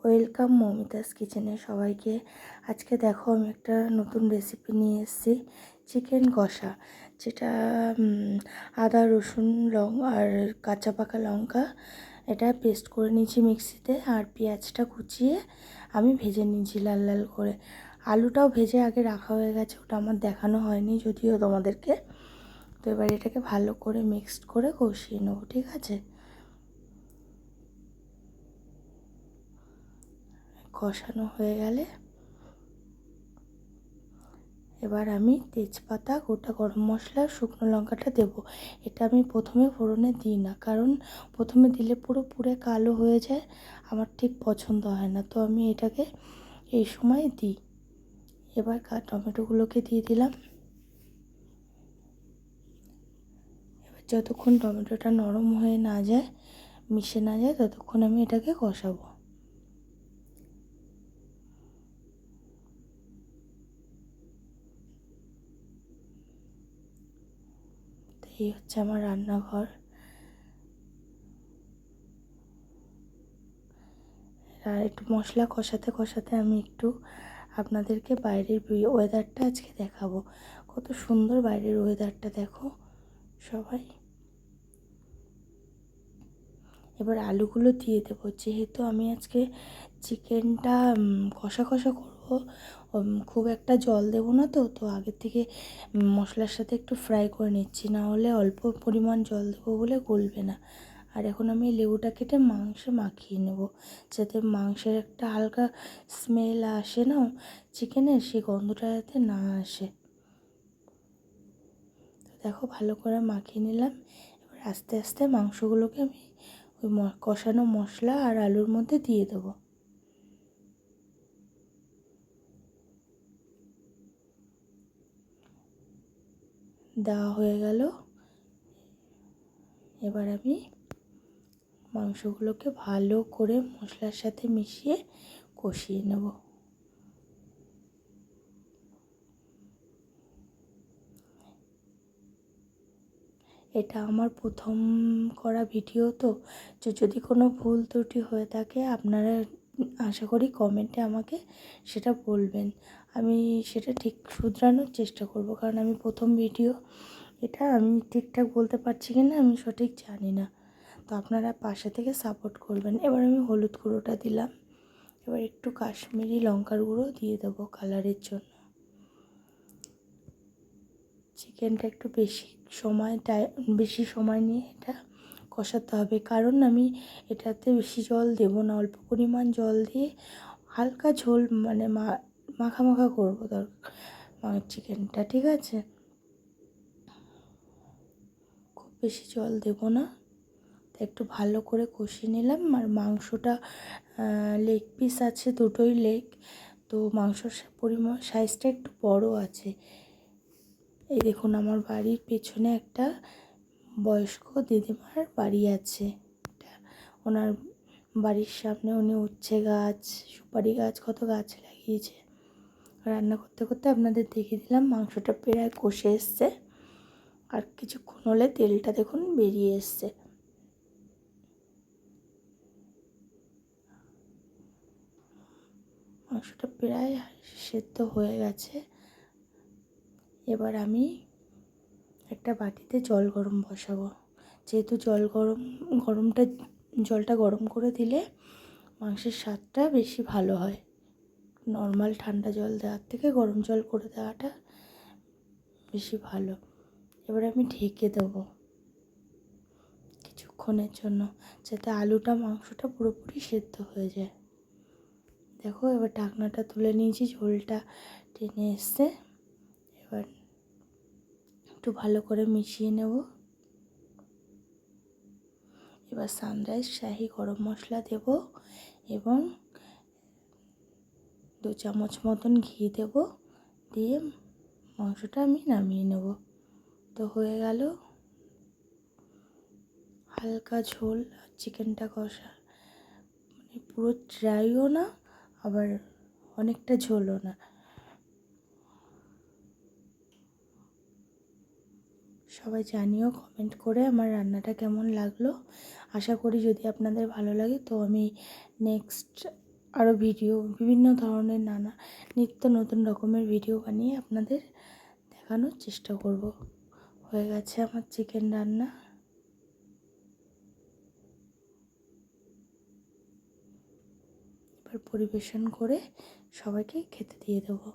Welcome Moumita's কিচেনে সবাইকে। আজকে দেখো আমি একটা নতুন রেসিপি নিয়ে এসেছি, চিকেন কষা, যেটা আদা রসুন আর কাঁচা পাকা লঙ্কা এটা পেস্ট করে নিয়েছি মিক্সিতে, আর পেঁয়াজটা কুচিয়ে আমি ভেজে নিয়েছি লাল লাল করে। আলুটাও ভেজে আগে রাখা হয়ে গেছে, ওটা আমার দেখানো হয়নি যদিও তোমাদেরকে। তো এবার এটাকে ভালো করে মিক্সড করে কষিয়ে নেবো, ঠিক আছে? কষানো হয়ে গেলে এবার আমি তেজপাতা, গোটা গরম মশলা, শুকনো লঙ্কাটা দেবো। এটা আমি প্রথমে ফোড়নে দিই না, কারণ প্রথমে দিলে পুরো কালো হয়ে যায়, আমার ঠিক পছন্দ হয় না। তো আমি এটাকে এই সময় দিই। এবার টমেটোগুলোকে দিয়ে দিলাম। এবার যতক্ষণ টমেটোটা নরম হয়ে না যায়, মিশে না যায়, ততক্ষণ আমি এটাকে কষাবো। তো এই হচ্ছে আমার রান্নাঘর। আর একটু মশলা কষাতে কষাতে আমি একটু আপনাদেরকে বাইরের ওয়েদারটা আজকে দেখাবো। কত সুন্দর বাইরের ওয়েদারটা দেখো সবাই। এবার আলুগুলো দিয়ে দেবো। যেহেতু আমি আজকে চিকেনটা কষা কষা করবো, খুব একটা জল দেবো না। তো আগের থেকে মশলার সাথে একটু ফ্রাই করে নিচ্ছি, না হলে অল্প পরিমাণ জল দেবো বলে গলবে না। আর এখন আমি লেবুটা কেটে মাংসে মাখিয়ে নেব, যাতে মাংসের একটা হালকা স্মেল আসে না চিকেনের, সেই গন্ধটা যাতে না আসে। তো দেখো ভালো করে মাখিয়ে নিলাম। এবার আস্তে আস্তে মাংসগুলোকে আমি ওই কষানো মশলা আর আলুর মধ্যে দিয়ে দেবো। দেওয়া হয়ে গেল। এবার আমি মাংসগুলোকে ভালো করে মশলার সাথে মিশিয়ে কষিয়ে নেব। এটা আমার প্রথম করা ভিডিও, তো যদি কোনো ভুল ত্রুটি হয়ে থাকে আপনারা আশা করি কমেন্টে আমাকে সেটা বলবেন। আমি সেটা ঠিক শুধরানোর চেষ্টা করব, কারণ আমি প্রথম ভিডিও, এটা আমি ঠিকঠাক বলতে পারছি কি না আমি সঠিক জানি না। তো আপনারা পাশে থেকে সাপোর্ট করবেন। এবার আমি হলুদ গুঁড়োটা দিলাম। এবার একটু কাশ্মীরি লঙ্কার গুঁড়ো দিয়ে দেবো কালারের জন্য। চিকেনটা একটু বেশি সময় নিয়ে এটা কষাতে হবে, কারণ আমি এটাতে বেশি জল দেব না, অল্প পরিমাণ জল দিয়ে হালকা ঝোল, মানে মাখা মাখা করবো চিকেনটা, ঠিক আছে? খুব বেশি জল দেব না। তো একটু ভালো করে কষিয়ে নিলাম। আর মাংসটা লেগ পিস আছে, দুটোই লেগ, তো মাংসর সাইজটা একটু বড় আছে। এই দেখুন, আমার বাড়ির পেছনে একটা বয়স্ক দিদিমার বাড়ি আছে। ওনার বাড়ির সামনে উনি উচ্ছে গাছ, সুপারি গাছ, কত গাছ লাগিয়েছে। রান্না করতে করতে আপনাদের দেখিয়ে দিলাম। মাংসটা প্রায় কষে এসছে, আর কিছুক্ষণ হলে তেলটা দেখুন বেরিয়ে এসছে। মাংসটা প্রায় সেদ্ধ হয়ে গেছে। এবার আমি একটা বাটিতে জল গরম বসাবো। যেহেতু জলটা গরম করে দিলে মাংসের স্বাদটা বেশি ভালো হয়। নর্মাল ঠান্ডা জল দেওয়ার থেকে গরম জল করে দেওয়াটা বেশি ভালো। এবার আমি ঢেকে দেবো কিছুক্ষণের জন্য, যাতে আলুটা মাংসটা পুরোপুরি সেদ্ধ হয়ে যায়। দেখো এবার ঢাকনাটা তুলে নিয়েছি, ঝোলটা টেনে এসছে। এবার একটু ভালো করে মিশিয়ে নেব। এবার সানরাইজ শাহি গরম মশলা দেব এবং 2 চামচ মতন ঘি দেব, দিয়ে মাংসটা আমি নামিয়ে নেব। তো হয়ে গেল হালকা ঝোল আর চিকেনটা কষা, মানে পুরো ড্রাইও না, আবার অনেকটা ঝোলও না। সবাই জানিও কমেন্ট করে আমার রান্নাটা কেমন লাগলো। আশা করি যদি আপনাদের ভালো লাগে, তো আমি নেক্সট আরও ভিডিও, বিভিন্ন ধরনের নানা নিত্য নতুন রকমের ভিডিও বানিয়ে আপনাদের দেখানোর চেষ্টা করব। হয়ে গেছে আমার চিকেন রান্না। এবার পরিবেশন করে সবাইকে খেতে দিয়ে দেবো।